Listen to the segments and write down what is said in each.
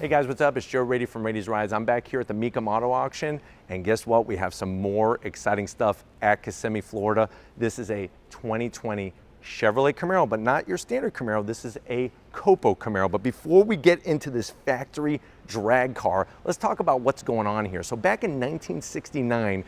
Hey guys, what's up? It's Joe Rady from Rady's Rides. I'm back here at the Mecum Auto Auction, and guess what? We have some more exciting stuff at Kissimmee, Florida. This is a 2020 Chevrolet Camaro, but not your standard Camaro. This is a COPO Camaro. But before we get into this factory drag car, let's talk about what's going on here. So back in 1969,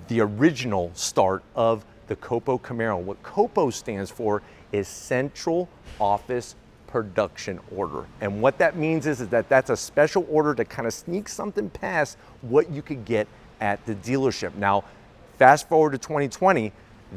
the original start of the COPO Camaro. What COPO stands for is Central Office Production Order. And what that means is that that's a special order to kind of sneak something past what you could get at the dealership. Now, fast forward to 2020,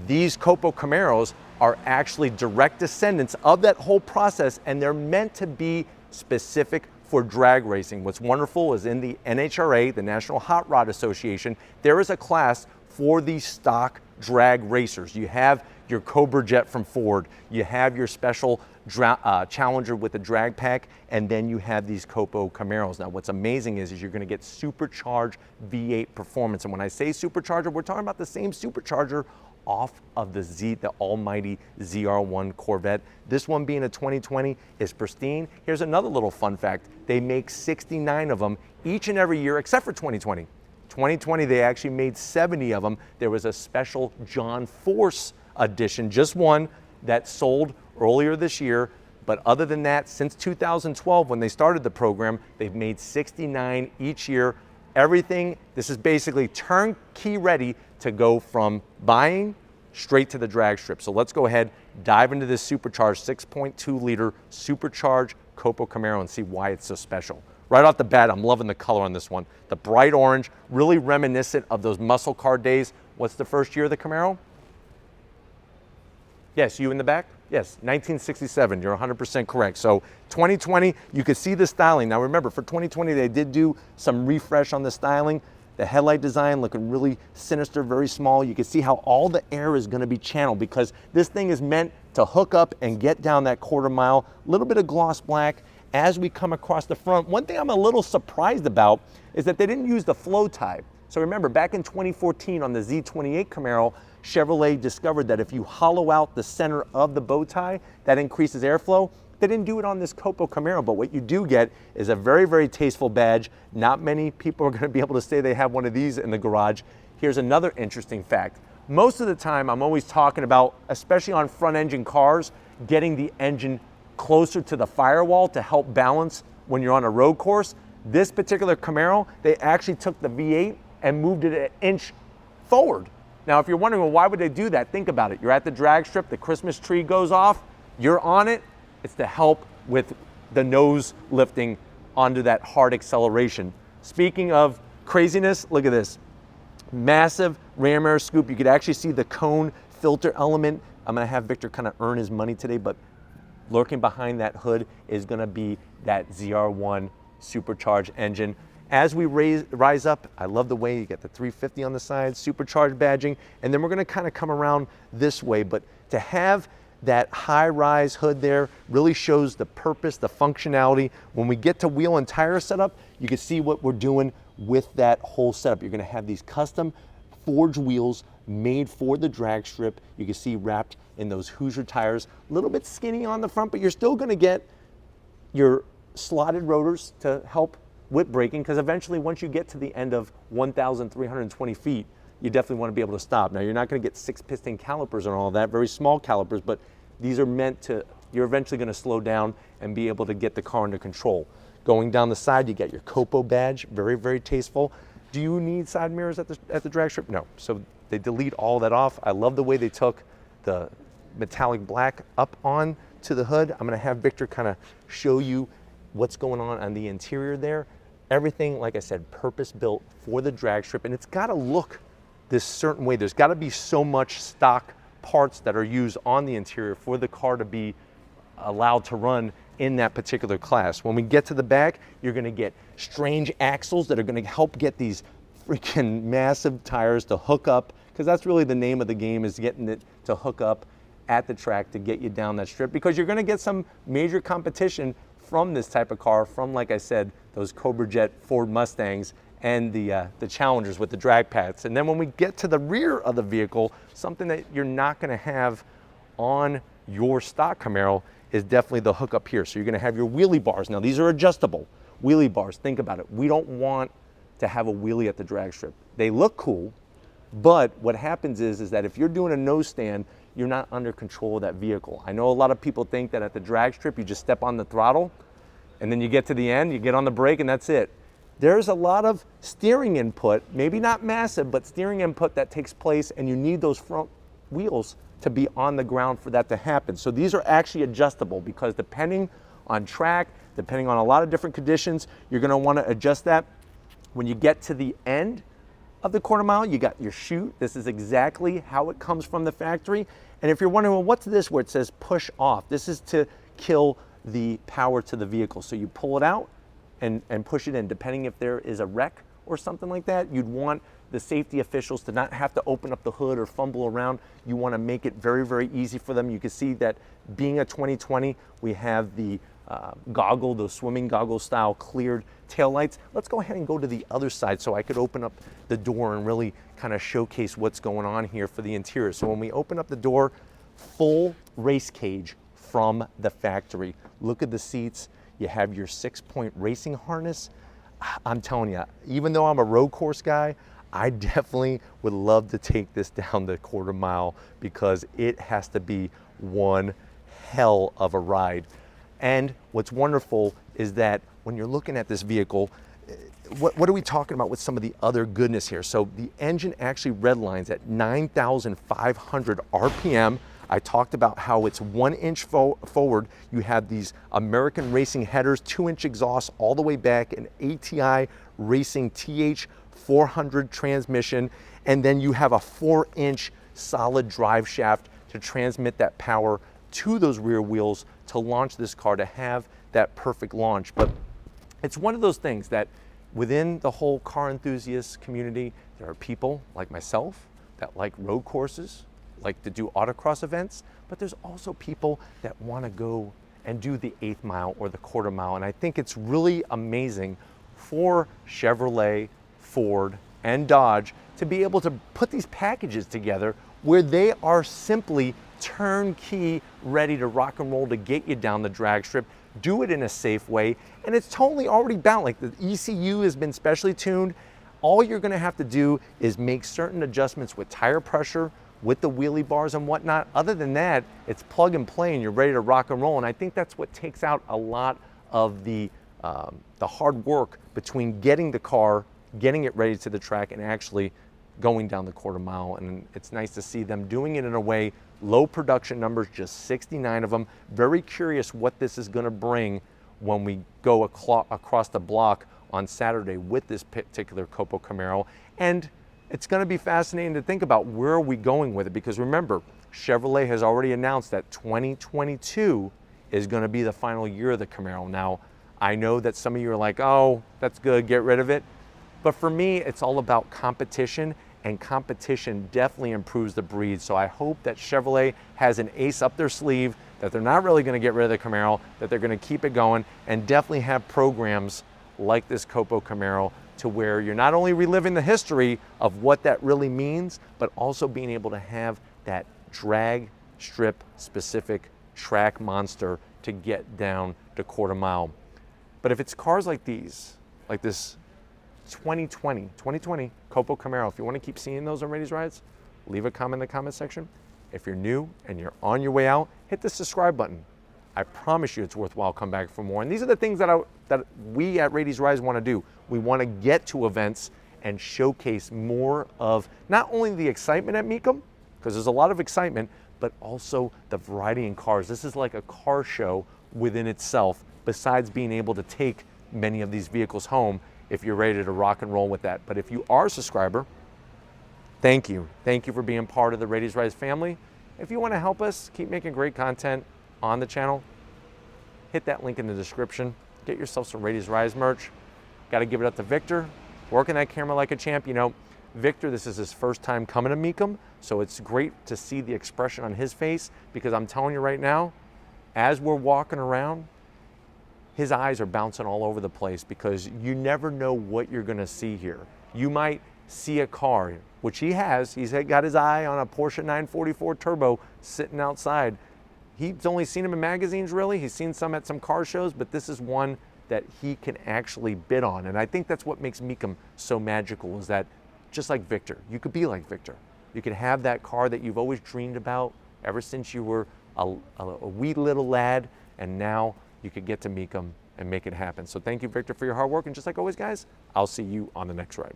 these COPO Camaros are actually direct descendants of that whole process, and they're meant to be specific for drag racing. What's wonderful is in the NHRA, the National Hot Rod Association, there is a class for these stock drag racers. You have your Cobra Jet from Ford, you have your special Challenger with the drag pack, and then you have these COPO Camaros. Now what's amazing is you're going to get supercharged V8 performance, and when I say supercharger, we're talking about the same supercharger off of the almighty ZR1 Corvette. This one being a 2020 is pristine. Here's another little fun fact. They make 69 of them each and every year except for 2020. 2020, they actually made 70 of them. There was a special John Force edition, just one, that sold earlier this year. But other than that, since 2012, when they started the program, they've made 69 each year. Everything, this is basically turnkey ready to go from buying straight to the drag strip. So let's go ahead, dive into this supercharged 6.2 liter supercharged COPO Camaro and see why it's so special. Right off the bat, I'm loving the color on this one. The bright orange, really reminiscent of those muscle car days. What's the first year of the Camaro? Yes, you in the back? Yes, 1967, you're 100% correct. So 2020, you could see the styling. Now remember, for 2020, they did do some refresh on the styling. The headlight design looking really sinister, very small. You can see how all the air is gonna be channeled because this thing is meant to hook up and get down that quarter mile. A little bit of gloss black as we come across the front. One thing I'm a little surprised about is that they didn't use the flow tie. So remember, back in 2014 on the Z28 Camaro, Chevrolet discovered that if you hollow out the center of the bow tie, that increases airflow. They didn't do it on this COPO Camaro, but what you do get is a very, very tasteful badge. Not many people are gonna be able to say they have one of these in the garage. Here's another interesting fact. Most of the time, I'm always talking about, especially on front engine cars, getting the engine closer to the firewall to help balance when you're on a road course. This particular Camaro, they actually took the V8 and moved it an inch forward. Now, if you're wondering, well, why would they do that? Think about it. You're at the drag strip, the Christmas tree goes off, you're on it. It's to help with the nose lifting onto that hard acceleration. Speaking of craziness, look at this. Massive ram air scoop. You could actually see the cone filter element. I'm gonna have Victor kind of earn his money today, but lurking behind that hood is gonna be that ZR1 supercharged engine. As we rise up, I love the way you get the 350 on the side, supercharged badging, and then we're gonna kind of come around this way, but to have that high-rise hood there really shows the purpose, the functionality. When we get to wheel and tire setup, you can see what we're doing with that whole setup. You're gonna have these custom forged wheels made for the drag strip. You can see wrapped in those Hoosier tires, a little bit skinny on the front, but you're still gonna get your slotted rotors to help with braking, because eventually once you get to the end of 1,320 feet, you definitely want to be able to stop. Now, you're not going to get 6-piston calipers and all that, very small calipers, but these are meant to, you're eventually going to slow down and be able to get the car under control. Going down the side, you get your COPO badge, very, very tasteful. Do you need side mirrors at the drag strip? No. So they delete all that off. I love the way they took the metallic black up on to the hood. I'm going to have Victor kind of show you what's going on the interior there. Everything, like I said, purpose-built for the drag strip, and it's got to look this certain way. There's got to be so much stock parts that are used on the interior for the car to be allowed to run in that particular class. When we get to the back, you're going to get strange axles that are going to help get these freaking massive tires to hook up, because that's really the name of the game, is getting it to hook up at the track to get you down that strip, because you're going to get some major competition from this type of car, from, like I said, those Cobra Jet Ford Mustangs and the Challengers with the drag pads. And then when we get to the rear of the vehicle, something that you're not going to have on your stock Camaro is definitely the hookup here. So you're going to have your wheelie bars. Now these are adjustable. Wheelie bars, think about it. We don't want to have a wheelie at the drag strip. They look cool, but what happens is that if you're doing a nose stand, you're not under control of that vehicle. I know a lot of people think that at the drag strip, you just step on the throttle and then you get to the end, you get on the brake and that's it. There's a lot of steering input, maybe not massive, but steering input that takes place, and you need those front wheels to be on the ground for that to happen. So these are actually adjustable, because depending on track, depending on a lot of different conditions, you're gonna wanna adjust that. When you get to the end of the quarter mile, you got your chute. This is exactly how it comes from the factory. And if you're wondering, well, what's this where it says push off? This is to kill the power to the vehicle. So you pull it out and push it in. Depending if there is a wreck or something like that, you'd want the safety officials to not have to open up the hood or fumble around. You want to make it very, very easy for them. You can see that being a 2020, we have the goggle, those swimming goggle style cleared taillights. Let's go ahead and go to the other side so I could open up the door and really kind of showcase what's going on here for the interior. So when we open up the door, full race cage from the factory. Look at the seats. You have your 6-point racing harness. I'm telling you, even though I'm a road course guy, I definitely would love to take this down the quarter mile, because it has to be one hell of a ride. And what's wonderful is that when you're looking at this vehicle, what are we talking about with some of the other goodness here? So the engine actually redlines at 9,500 RPM. I talked about how it's 1 inch forward. You have these American Racing headers, 2-inch exhaust all the way back, an ATI Racing TH 400 transmission, and then you have a 4-inch solid drive shaft to transmit that power to those rear wheels to launch this car, to have that perfect launch. But it's one of those things that within the whole car enthusiast community, there are people like myself that like road courses, like to do autocross events, but there's also people that want to go and do the 8th mile or the quarter mile. And I think it's really amazing for Chevrolet, Ford, and Dodge to be able to put these packages together where they are simply turnkey, ready to rock and roll to get you down the drag strip, do it in a safe way, and it's totally already bound. Like the ECU has been specially tuned. All you're gonna have to do is make certain adjustments with tire pressure, with the wheelie bars and whatnot. Other than that, it's plug and play and you're ready to rock and roll. And I think that's what takes out a lot of the hard work between getting the car, getting it ready to the track, and actually going down the quarter mile. And it's nice to see them doing it in a way, low production numbers, just 69 of them. Very curious what this is gonna bring when we go across the block on Saturday with this particular COPO Camaro. And it's going to be fascinating to think about where are we going with it, because remember, Chevrolet has already announced that 2022 is going to be the final year of the Camaro. Now, I know that some of you are like, oh, that's good, get rid of it. But for me, it's all about competition, and competition definitely improves the breed. So I hope that Chevrolet has an ace up their sleeve, that they're not really going to get rid of the Camaro, that they're going to keep it going, and definitely have programs like this COPO Camaro, to where you're not only reliving the history of what that really means, but also being able to have that drag strip specific track monster to get down to quarter mile. But if it's cars like these, like this 2020 COPO Camaro, if you want to keep seeing those on Rady's Rides, leave a comment in the comment section. If you're new and you're on your way out, hit the subscribe button. I promise you it's worthwhile. Come back for more. And these are the things that we at Rady's Rides want to do. We want to get to events and showcase more of not only the excitement at Mecum, because there's a lot of excitement, but also the variety in cars. This is like a car show within itself, besides being able to take many of these vehicles home if you're ready to rock and roll with that. But if you are a subscriber, thank you. Thank you for being part of the Rady's Rides family. If you want to help us keep making great content on the channel, hit that link in the description. Get yourself some Rady's Rides merch. Got to give it up to Victor, working that camera like a champ. You know, Victor, this is his first time coming to Mecum, so it's great to see the expression on his face, because I'm telling you right now, as we're walking around, his eyes are bouncing all over the place, because you never know what you're going to see here. You might see a car, which he has. He's got his eye on a Porsche 944 Turbo sitting outside. He's only seen them in magazines, really. He's seen some at some car shows, but this is one that he can actually bid on. And I think that's what makes Mecum so magical, is that just like Victor, you could be like Victor. You could have that car that you've always dreamed about ever since you were a wee little lad, and now you could get to Mecum and make it happen. So thank you, Victor, for your hard work. And just like always, guys, I'll see you on the next ride.